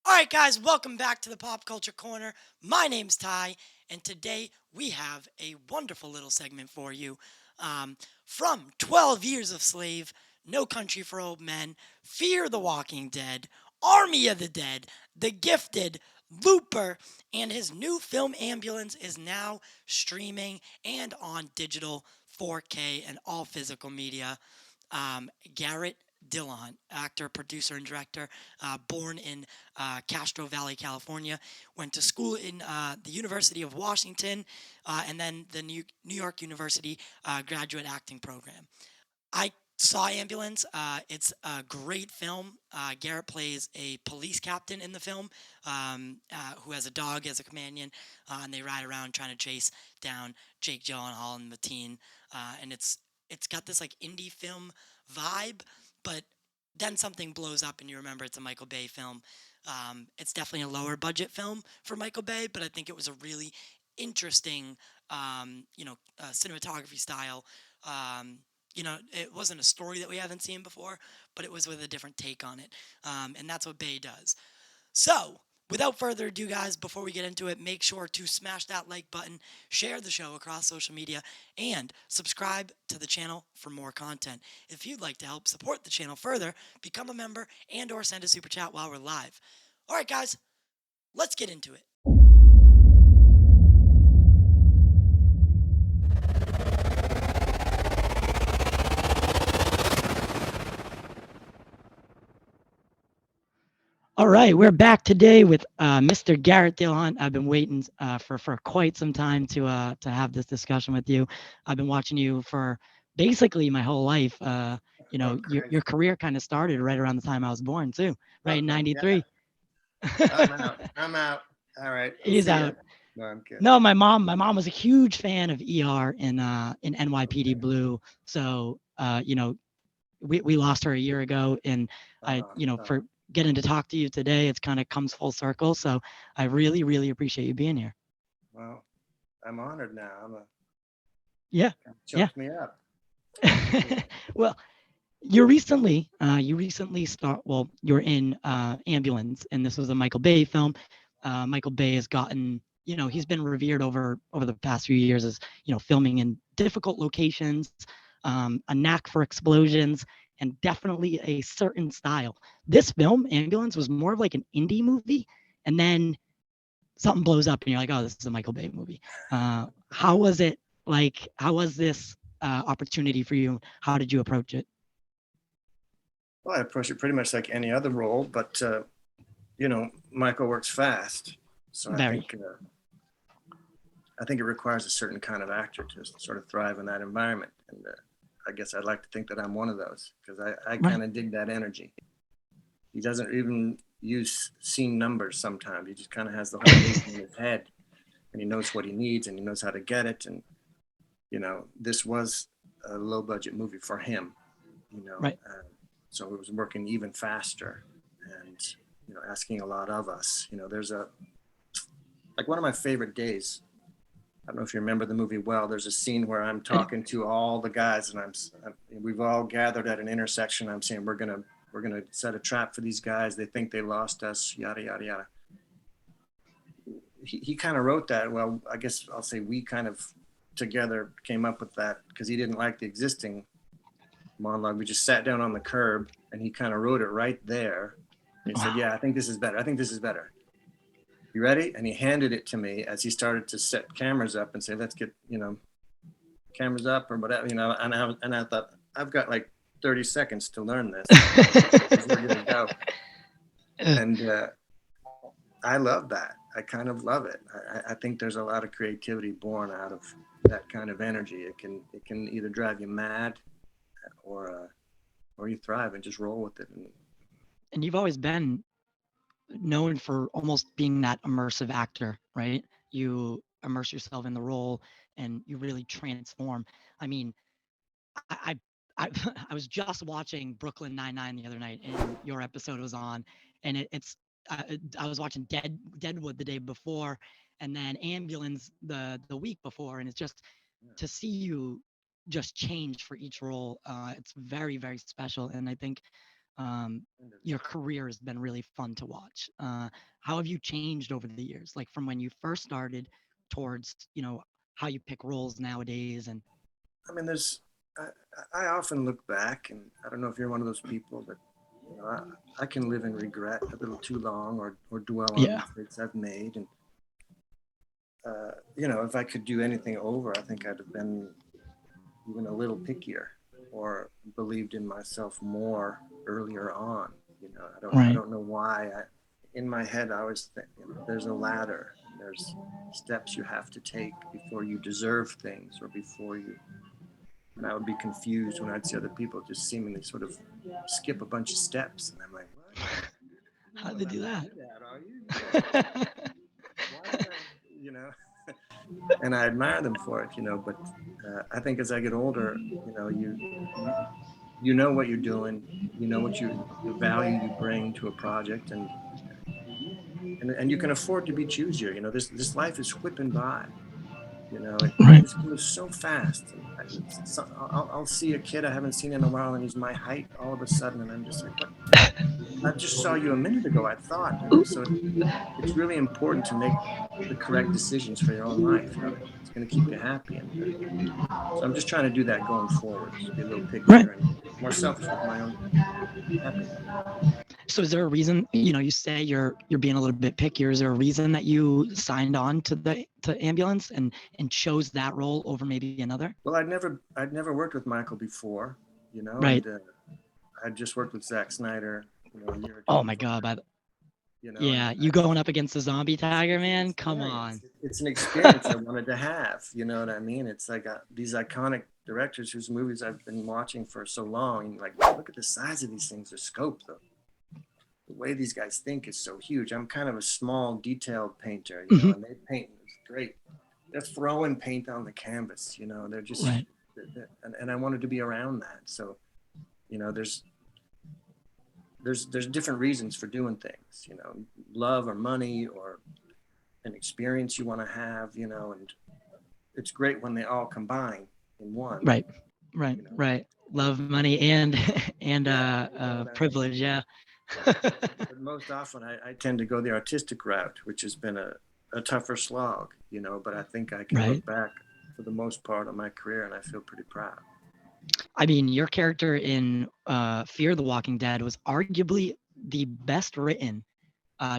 All right, guys, welcome back to the Pop Culture Corner. My name's Ty, and today we have a wonderful little segment for you. From 12 Years of Slave, No Country for Old Men, Fear the Walking Dead, Army of the Dead, The Gifted, Looper, and his new film Ambulance is now streaming and on digital 4K and all physical media. Garret Dillahunt, actor, producer, and director, born in Castro Valley, California, went to school in the University of Washington and then the New York University graduate acting program. I saw Ambulance. It's a great film. Garrett plays a police captain in the film who has a dog as a companion, and they ride around trying to chase down Jake Gyllenhaal and Mateen. And it's got this like indie film vibe, but then something blows up and you remember it's a Michael Bay film. It's definitely a lower budget film for Michael Bay, but I think it was a really interesting, cinematography style. It wasn't a story that we haven't seen before, but it was with a different take on it. And that's what Bay does. So, without further ado, guys, before we get into it, make sure to smash that like button, share the show across social media, and subscribe to the channel for more content. If you'd like to help support the channel further, become a member and or send a super chat while we're live. All right, guys, let's get into it. All right, we're back today with Mr. Garret Dillahunt. I've been waiting for quite some time to have this discussion with you. I've been watching you for basically my whole life. Your career kind of started right around the time I was born too, right in '93. I'm out. I'm out. All right. I'll He's see ya. out. No, I'm kidding. No, my mom was a huge fan of ER in NYPD Blue. So we lost her a year ago, and for getting to talk to you today, it's kind of comes full circle. So I really, really appreciate you being here. Well, I'm honored now. Yeah, yeah. Choked me up. Well, you recently start. Well, you're in Ambulance, and this was a Michael Bay film. Michael Bay has gotten, he's been revered over the past few years as, filming in difficult locations, a knack for explosions, and definitely a certain style. This film, Ambulance, was more of like an indie movie, and then something blows up, and you're like, oh, this is a Michael Bay movie. How was it? Like, how was this opportunity for you? How did you approach it? Well, I approach it pretty much like any other role, but Michael works fast, so Very. I think it requires a certain kind of actor to sort of thrive in that environment, and I guess I'd like to think that I'm one of those because I Right. kind of dig that energy. He doesn't even use scene numbers sometimes. He just kind of has the whole movie in his head, and he knows what he needs and he knows how to get it. And this was a low budget movie for him. You know, Right. uh, so it was working even faster, and asking a lot of us. There's a like one of my favorite days. I don't know if you remember the movie well. There's a scene where I'm I do. talking to all the guys, and we've all gathered at an intersection. I'm saying we're gonna set a trap for these guys. They think they lost us. Yada yada yada. He kind of wrote that. Well, I guess I'll say we kind of together came up with that because he didn't like the existing monologue. We just sat down on the curb, and he kind of wrote it right there. And he said, Wow. "Yeah, I think this is better. I think this is better. You ready?" And he handed it to me as he started to set cameras up and say, "Let's get cameras up or whatever." And I thought I've got like 30 seconds to learn this. We're gonna go. And I love that. I kind of love it. I think there's a lot of creativity born out of that kind of energy. It can either drive you mad or or you thrive and just roll with it. And And you've always been known for almost being that immersive actor, right? You immerse yourself in the role and you really transform. I mean, I I, I was just watching Brooklyn Nine-Nine the other night, and your episode was on, and I was watching Deadwood the day before, and then Ambulance the week before, and it's just to see you just change for each role. It's very very special, and I think your career has been really fun to watch. How have you changed over the years, like from when you first started towards, how you pick roles nowadays? And I mean, I, I often look back, and I don't know if you're one of those people, but I can live in regret a little too long, or dwell on yeah, mistakes I've made. And if I could do anything over, I think I'd have been even a little pickier, or believed in myself more earlier on. I right, don't know why. In my head, I always think, there's a ladder. And there's steps you have to take before you deserve things, or before you. And I would be confused when I'd see other people just seemingly sort of skip a bunch of steps, and I'm like, what? You're how not did they do allowed to that? do that, are you? Why did I? You know. And I admire them for it, But I think as I get older, you you know what you're doing, you know the value you bring to a project, and you can afford to be choosier. This life is whipping by. It Right. just goes so fast. And I'll see a kid I haven't seen in a while, and he's my height all of a sudden, and I'm just like, what? I just saw you a minute ago, I thought. So it's really important to make the correct decisions for your own life. It's going to keep you happy, and so I'm just trying to do that going forward. Just be a little Right. pickier and more selfish with my own happiness. So is there a reason, you say you're being a little bit pickier? Is there a reason that you signed on to ambulance and chose that role over maybe another? Well, I'd never worked with Michael before, Right. and I'd just worked with Zack Snyder, a year or two Oh my before God. that, and Yeah, you going up against the zombie tiger, it's an man? Come experience. on. It's an experience I wanted to have. You know what I mean? It's like these iconic directors whose movies I've been watching for so long. And like, look at the size of these things. The scope, the way these guys think is so huge. I'm kind of a small, detailed painter, Mhm. and they paint great. They're throwing paint on the canvas. They're just, Right. and I wanted to be around that. So, there's different reasons for doing things. Love or money or an experience you want to have. And it's great when they all combine in one. Right. Right. You know, Right. Love, money, and and yeah, you know what I mean. privilege. Yeah. But most often, I tend to go the artistic route, which has been a tougher slog. But I think I can Right. look back for the most part of my career, and I feel pretty proud. I mean, your character in Fear the Walking Dead was arguably the best written.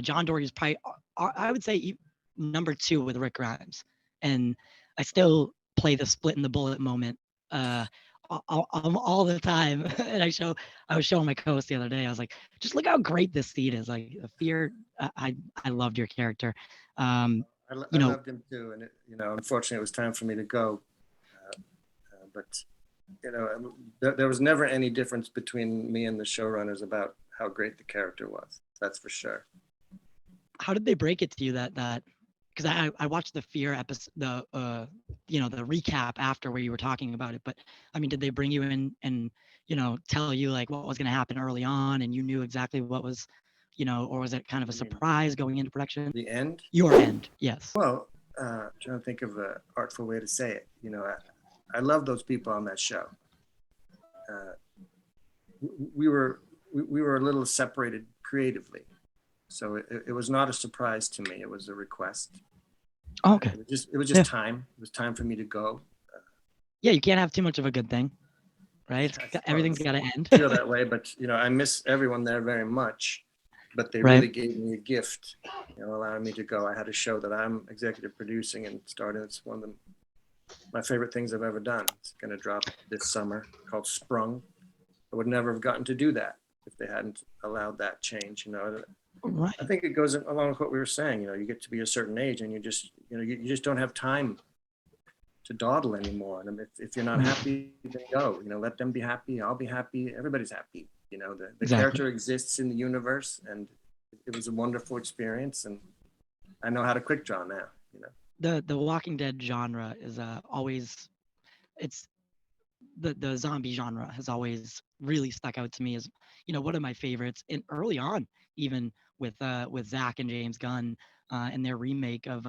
John Dory is probably, I would say, number two with Rick Grimes. And I still play the split in the bullet moment uh, all the time. And I was showing my co-host the other day. I was like, just look how great this scene is. Like Fear, I loved your character. Um, I you know, loved him too, and unfortunately, it was time for me to go. But there was never any difference between me and the showrunners about how great the character was. That's for sure. how did they break it to you that because I watched the Fear episode, the recap after where you were talking about it. But I mean, did they bring you in and tell you like what was going to happen early on, and you knew exactly what was, or was it kind of a I mean, surprise going into production? the end. Your end, yes. Well, trying to think of an artful way to say it. I love those people on that show. Uh, we were we were a little separated creatively, so it was not a surprise to me. It was a request. Oh, okay. It was just Yeah. time. It was time for me to go. Yeah, you can't have too much of a good thing, right? I Everything's suppose got to I end. feel that way, but I miss everyone there very much. But they Right. really gave me a gift, allowing me to go. I had a show that I'm executive producing and starting. It's one of my favorite things I've ever done. It's going to drop this summer, called Sprung. I would never have gotten to do that if they hadn't allowed that change. Right. I think it goes along with what we were saying. You get to be a certain age, and you just you just don't have time to dawdle anymore. And if you're not happy, then go. Let them be happy. I'll be happy. Everybody's happy. The Exactly. character exists in the universe, and it was a wonderful experience. And I know how to quick draw now. The Walking Dead genre is always it's the zombie genre has always really stuck out to me as one of my favorites. And early on, even with Zach and James Gunn and their remake of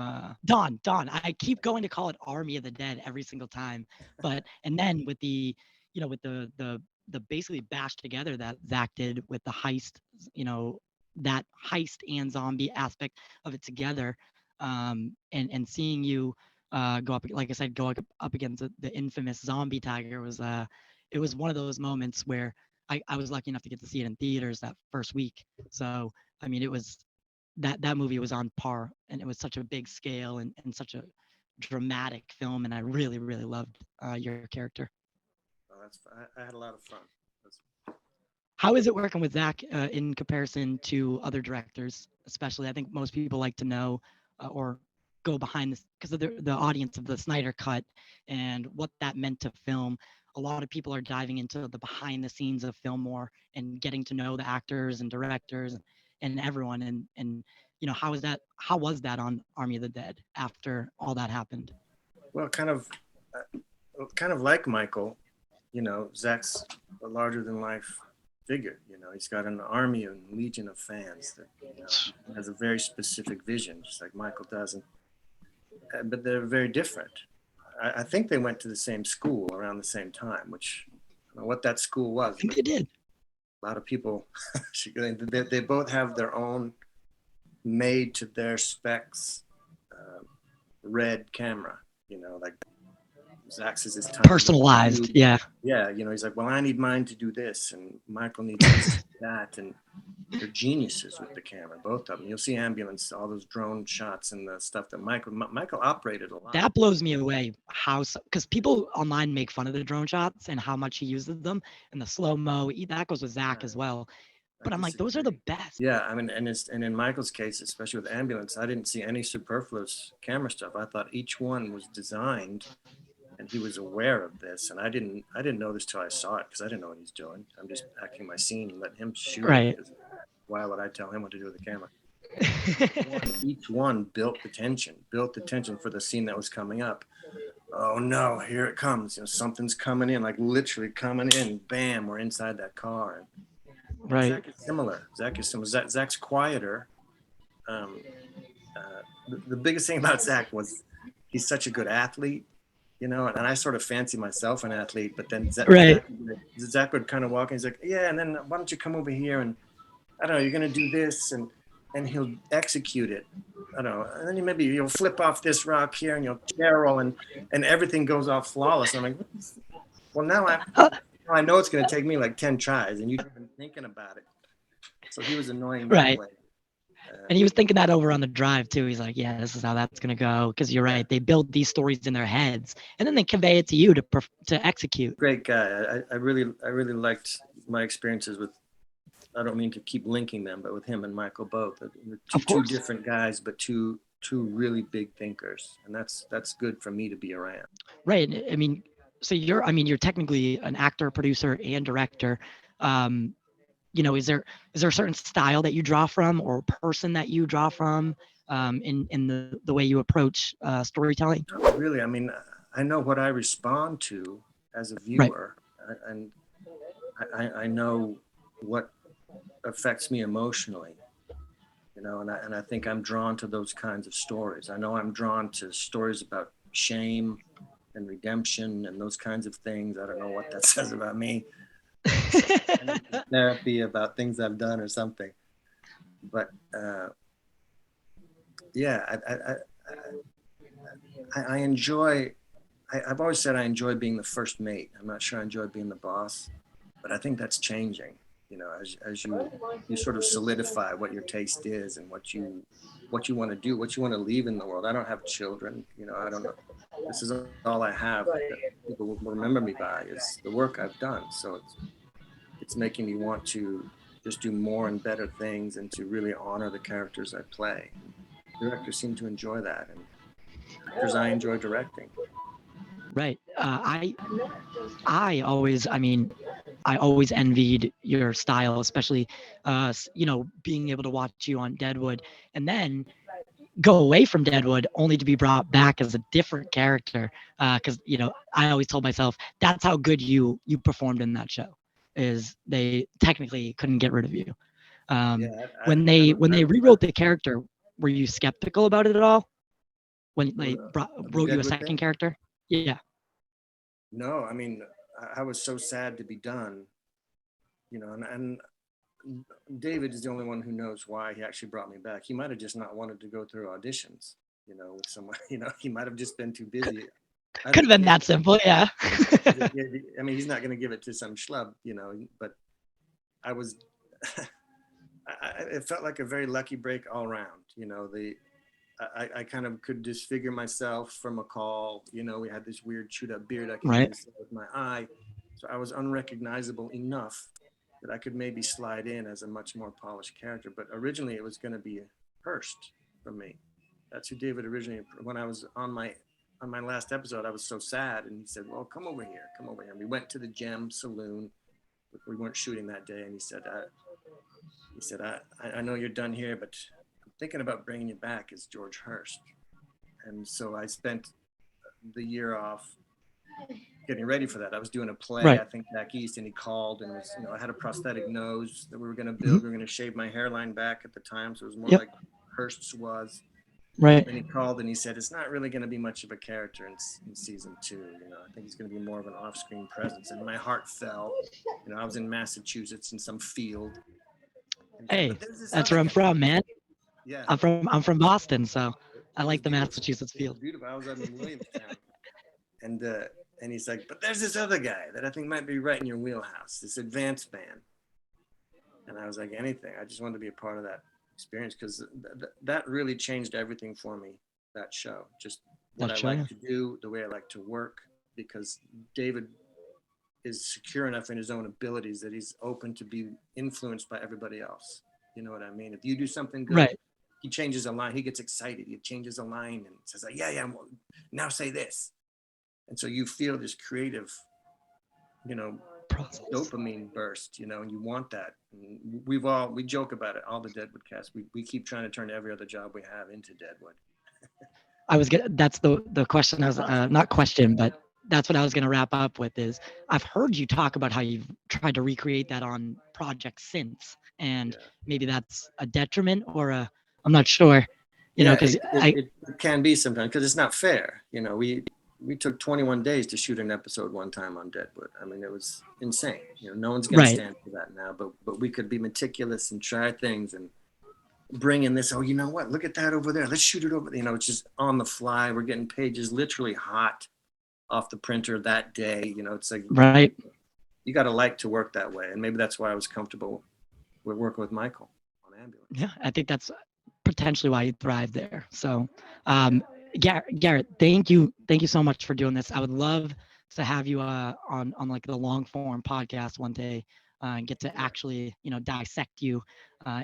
Dawn. I keep going to call it Army of the Dead every single time, but and then with the with the the basically bash together that Zach did with the heist, you know, that heist and zombie aspect of it together, and seeing you go up, like I said, go up against the infamous zombie tiger was it was one of those moments where I was lucky enough to get to see it in theaters that first week. So I mean, it was that movie was on par, and it was such a big scale and such a dramatic film, and I really really loved your character. Well, I had a lot of fun. How is it working with Zach in comparison to other directors, especially? I think most people like to know or go behind this because of the audience of the Snyder Cut and what that meant to film. A lot of people are diving into the behind the scenes of film more and getting to know the actors and directors and everyone. And you know, how was that on Army of the Dead after all that happened? Well, kind of like Michael, Zach's a larger than life figure. He's got an army and legion of fans that has a very specific vision, just like Michael does, but they're very different. I think they went to the same school around the same time, which I don't know what that school was. I think they did. A lot of people, they both have their own made to their specs red camera, like Zach's is his time. Personalized, yeah. Yeah, he's like, well, I need mine to do this, and Michael needs this, that, and they're geniuses with the camera, both of them. You'll see Ambulance, all those drone shots and the stuff that Michael operated a lot. That blows me away, how, because people online make fun of the drone shots and how much he uses them, and the slow-mo, that goes with Zach as well. But I'm like, those are the best. Yeah, I mean, and in Michael's case, especially with Ambulance, I didn't see any superfluous camera stuff. I thought each one was designed, and he was aware of this. And I didn't know this till I saw it, because I didn't know what he's doing. I'm just acting my scene and let him shoot. Right. Why would I tell him what to do with the camera? Each one built the tension for the scene that was coming up. Oh no, here it comes. Something's coming in, like literally coming in. Bam, we're inside that car. Right. Zach is similar. Zach's quieter. The biggest thing about Zach was he's such a good athlete, and I sort of fancy myself an athlete, but then Zach would kind of walk and he's like, yeah, and then why don't you come over here and I don't know, you're going to do this, and he'll execute it. I don't know. And then maybe you'll flip off this rock here and you'll barrel and everything goes off flawless. And I'm like, well, now I know it's going to take me like 10 tries, and you've been thinking about it. So he was annoying that way. And he was thinking that over on the drive too. He's like, yeah, this is how that's going to go. Because you're right. They build these stories in their heads and then they convey it to you to execute. Great guy. I really liked my experiences with, I don't mean to keep linking them, but with him and Michael both. Two different guys, but two really big thinkers. And that's good for me to be around. Right. I mean, so you're technically an actor, producer, and director. Is there a certain style that you draw from or person that you draw from in the way you approach storytelling? Not really. I mean, I know what I respond to as a viewer, right. And I know what affects me emotionally, and I think I'm drawn to those kinds of stories. I know I'm drawn to stories about shame and redemption and those kinds of things. I don't know what that says about me. Therapy about things I've done or something, but I enjoy. I've always said I enjoy being the first mate. I'm not sure I enjoy being the boss, but I think that's changing. As you sort of solidify what your taste is and what you want to do, what you want to leave in the world. I don't have children. I don't know. This is all I have that people will remember me by is the work I've done. So it's making me want to just do more and better things and to really honor the characters I play. Directors seem to enjoy that, and actors I enjoy directing. Right. I always envied your style, especially, being able to watch you on Deadwood and then go away from Deadwood only to be brought back as a different character. Because, I always told myself that's how good you performed in that show, is they technically couldn't get rid of you. When they rewrote the character, were you skeptical about it at all? When they wrote you a second character? Yeah. No, I mean, I was so sad to be done and David is the only one who knows why he actually brought me back. He might have just not wanted to go through auditions, with someone, he might have just been too busy. Could have been that simple, yeah. I mean, he's not going to give it to some schlub, but I was, it felt like a very lucky break all around, I kind of could disfigure myself from a call, we had this weird chewed up beard I could Right. use with my eye. So I was unrecognizable enough that I could maybe slide in as a much more polished character. But originally it was going to be Hearst for me. That's who David originally, when I was on my last episode, I was so sad. And he said, well, come over here. And we went to the Gem Saloon. We weren't shooting that day. And he said, I know you're done here, but I'm thinking about bringing you back as George Hearst. And so I spent the year off getting ready for that. I was doing a play, Right. I think back east, and he called and was, I had a prosthetic nose that we were going to build. We were going to shave my hairline back at the time, so it was more like Hearst's was. Right. And he called and he said, it's not really going to be much of a character in season 2. I think he's going to be more of an off-screen presence. And my heart fell. I was in Massachusetts in some field. Hey, that's where I'm from, man. Yeah. I'm from Boston, so I like the Massachusetts field. Beautiful. I was up in Williamstown. And he's like, but there's this other guy that I think might be right in your wheelhouse, this advanced man. And I was like, anything. I just wanted to be a part of that experience because that really changed everything for me, that show. Just what I like to do, the way I like to work, because David is secure enough in his own abilities that he's open to be influenced by everybody else. You know what I mean? If you do something good, right. He changes a line. He gets excited. He changes a line and says, like, yeah, now say this. And so you feel this creative, process. Dopamine burst, and you want that. And we joke about it, all the Deadwood cast. We keep trying to turn every other job we have into Deadwood. That's the question I was, not question, but that's what I was going to wrap up with is I've heard you talk about how you've tried to recreate that on projects since, and maybe that's a detriment or I'm not sure, because it can be sometimes because it's not fair. We took 21 days to shoot an episode one time on Deadwood. I mean, it was insane. No one's going to stand for that now, but we could be meticulous and try things and bring in this, you know what, look at that over there. Let's shoot it over. It's just on the fly. We're getting pages literally hot off the printer that day. It's like, right. You got to like to work that way. And maybe that's why I was comfortable with working with Michael on Ambulance. Yeah, I think that's potentially why you thrive there. So, Garret, thank you so much for doing this. I would love to have you on like the long form podcast one day and get to actually dissect you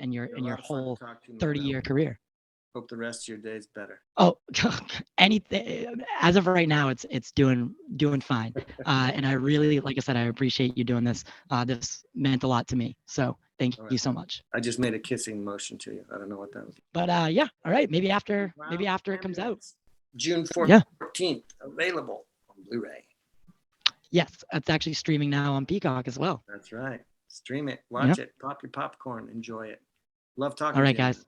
in your whole 30-year career. Hope the rest of your day is better. Oh, anything as of right now, it's doing fine. And I really, like I said, I appreciate you doing this. This meant a lot to me. So thank you so much. I just made a kissing motion to you. I don't know what that was. But yeah, all right. Maybe after it comes out. June 14th, available on Blu-ray. Yes, it's actually streaming now on Peacock as well. That's right. Stream it, watch it, pop your popcorn, enjoy it. Love talking to you. All right, guys.